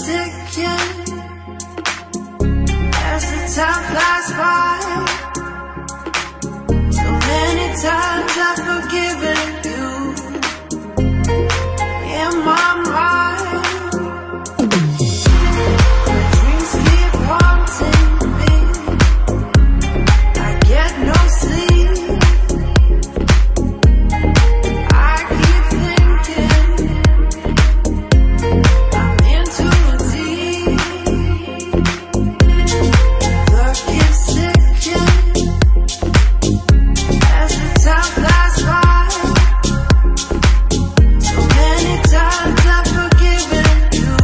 ticking as the time flies by. So many times I've forgiven you in my mind. My dreams keep haunting me. I get no sleep. I keep thinking I'm in too deep. The clock keeps ticking as the time flies by. So many times I've forgiven you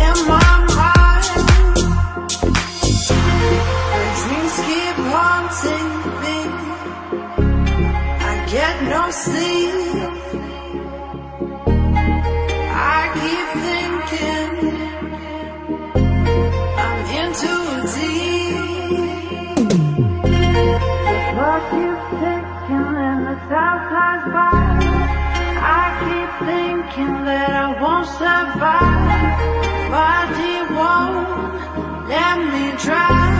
in my mind. My dreams keep haunting me. I get no sleep. I keep thinking I'm in too deep. The clock keeps ticking and the time flies by. I keep thinking that I won't survive. Body won't let me drive.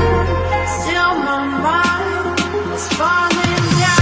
Still my mind is falling down.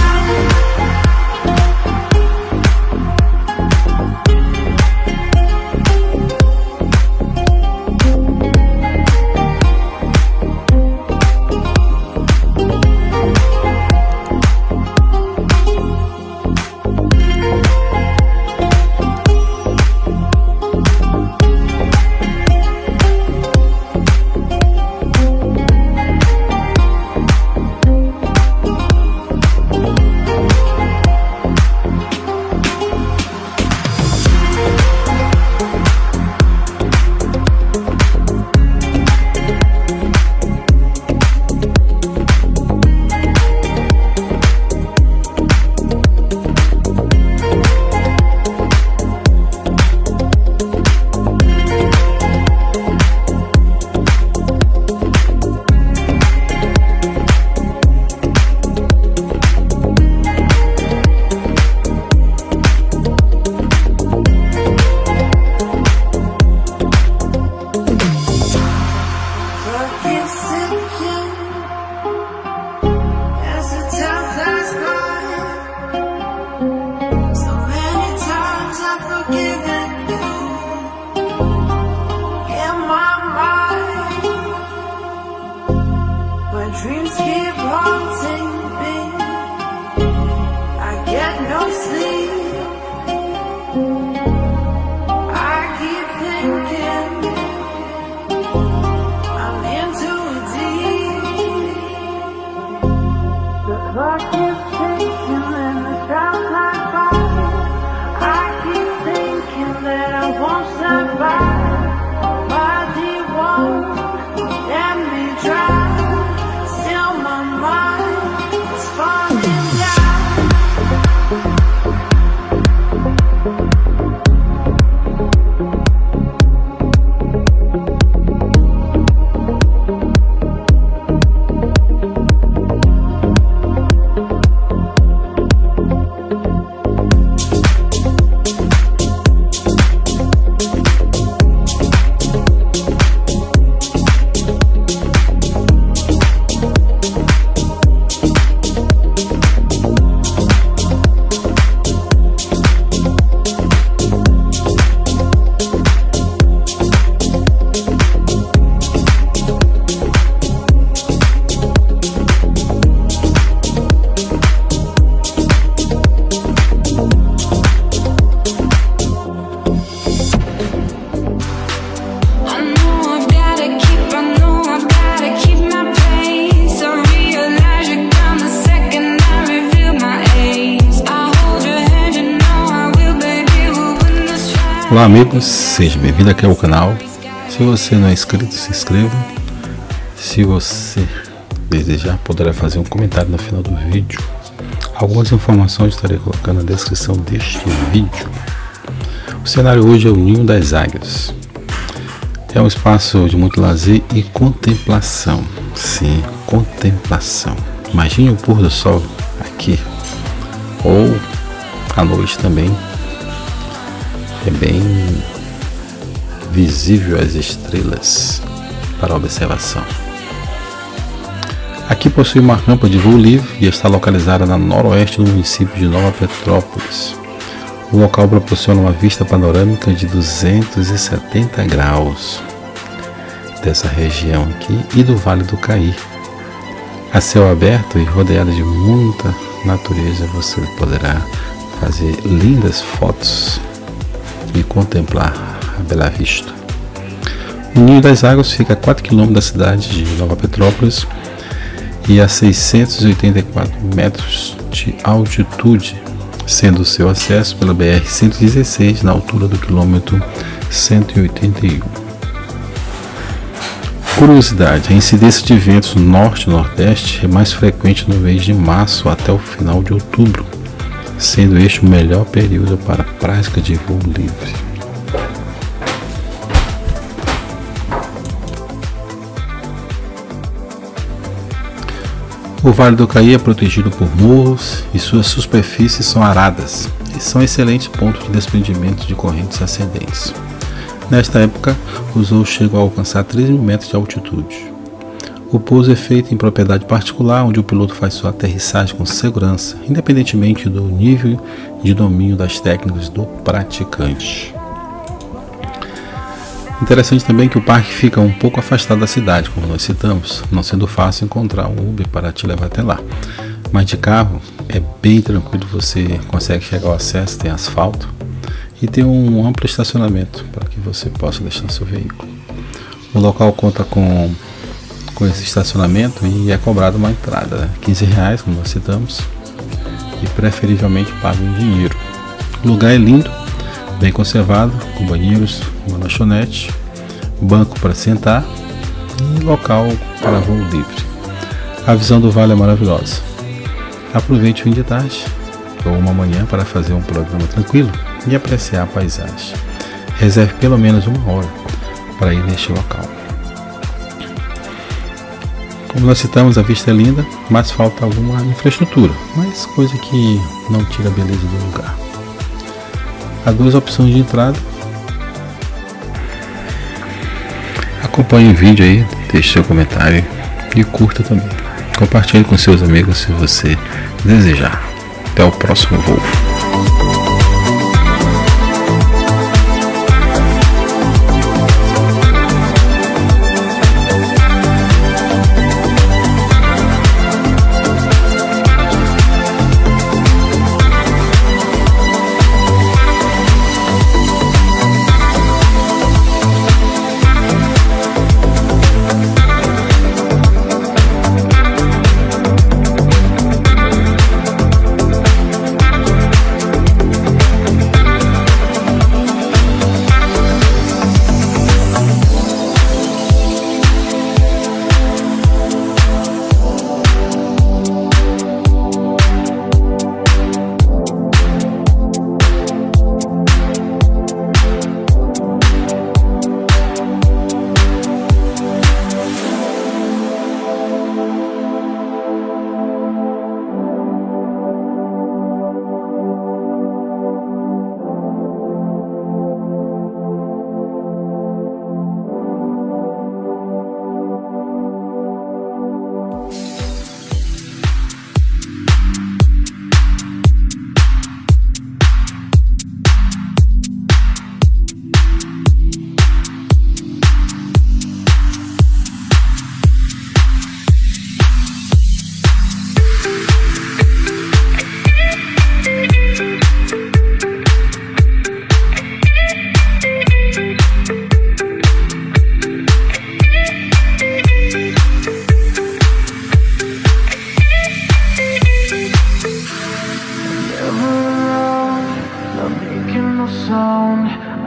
Dreams keep haunting me. I get no sleep. I keep thinking I'm in too deep. The clock keeps ticking and the time flies by. I keep thinking that I won't survive. Body won't let me drive. Still my mind is falling down. Olá amigos, seja bem-vindo aqui ao canal. Se você não é inscrito, se inscreva. Se você desejar, poderá fazer um comentário no final do vídeo. Algumas informações estarei colocando na descrição deste vídeo. O cenário hoje é o Ninho das Águias. É um espaço de muito lazer e contemplação. Sim, contemplação. Imagine o pôr do sol aqui, ou à noite também. É bem visível às estrelas para observação. Aqui possui uma rampa de voo livre e está localizada na noroeste do município de Nova Petrópolis. O local proporciona uma vista panorâmica de 270 graus dessa região aqui e do Vale do Caí. A céu aberto e rodeado de muita natureza, você poderá fazer lindas fotos e contemplar a Bela Vista. O Ninho das Águas fica a 4 km da cidade de Nova Petrópolis e a 684 metros de altitude, sendo o seu acesso pela BR-116 na altura do quilômetro 181. Curiosidade: a incidência de ventos norte e nordeste é mais frequente no mês de março até o final de outubro, sendo este o melhor período para a prática de voo livre. O Vale do Caí é protegido por morros e suas superfícies são aradas e são excelentes pontos de desprendimento de correntes ascendentes. Nesta época, os voos chegam a alcançar 3.000 metros de altitude. O pouso é feito em propriedade particular, onde o piloto faz sua aterrissagem com segurança, independentemente do nível de domínio das técnicas do praticante. Interessante também que o parque fica um pouco afastado da cidade, como nós citamos, não sendo fácil encontrar um Uber para te levar até lá. Mas de carro é bem tranquilo, você consegue chegar ao acesso, tem asfalto e tem um amplo estacionamento para que você possa deixar seu veículo. O local conta com esse estacionamento e é cobrado uma entrada, R$15, como nós citamos, e preferivelmente pago em dinheiro. O lugar é lindo, bem conservado, com banheiros, uma lanchonete, banco para sentar e local para voo livre. A visão do vale é maravilhosa. Aproveite o fim de tarde ou uma manhã para fazer um programa tranquilo e apreciar a paisagem. Reserve pelo menos uma hora para ir neste local. Como nós citamos, a vista é linda, mas falta alguma infraestrutura, mas coisa que não tira a beleza do lugar. Há duas opções de entrada. Acompanhe o vídeo aí, deixe seu comentário e curta também. Compartilhe com seus amigos se você desejar. Até o próximo voo.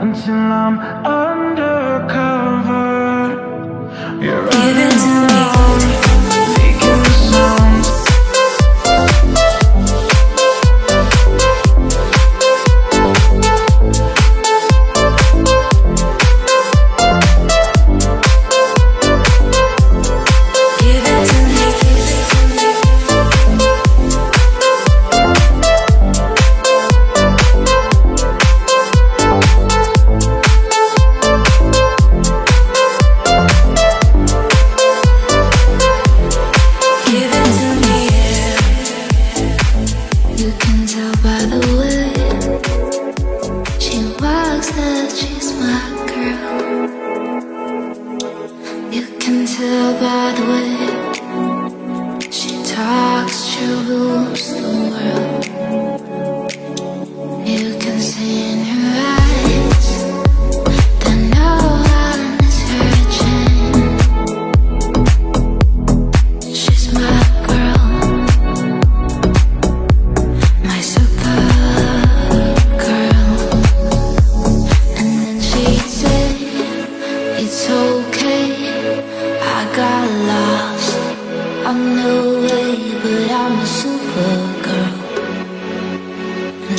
Until I'm undercover, you're running around, making the sounds. Give it to me.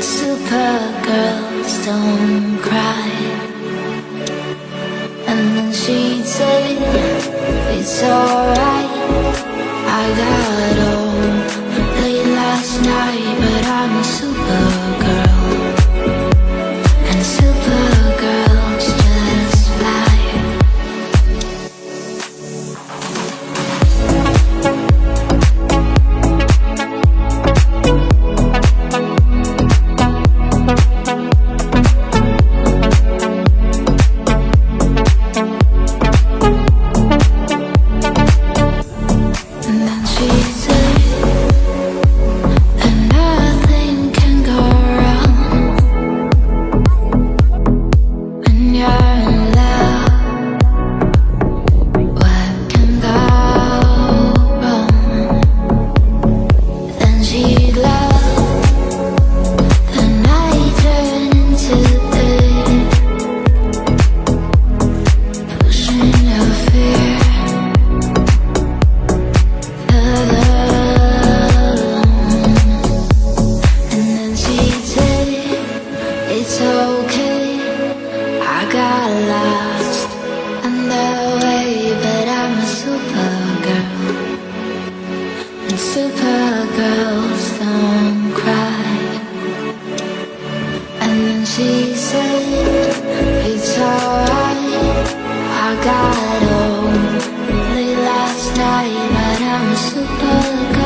Supergirls don't cry. And then she'd say, it's alright. I got home late last night, but I'm a supergirl. And supergirls just fly. It's okay, I got lost on the way, but I'm a supergirl. And supergirls don't cry. And then she said, it's alright. I got home late last night, but I'm a supergirl.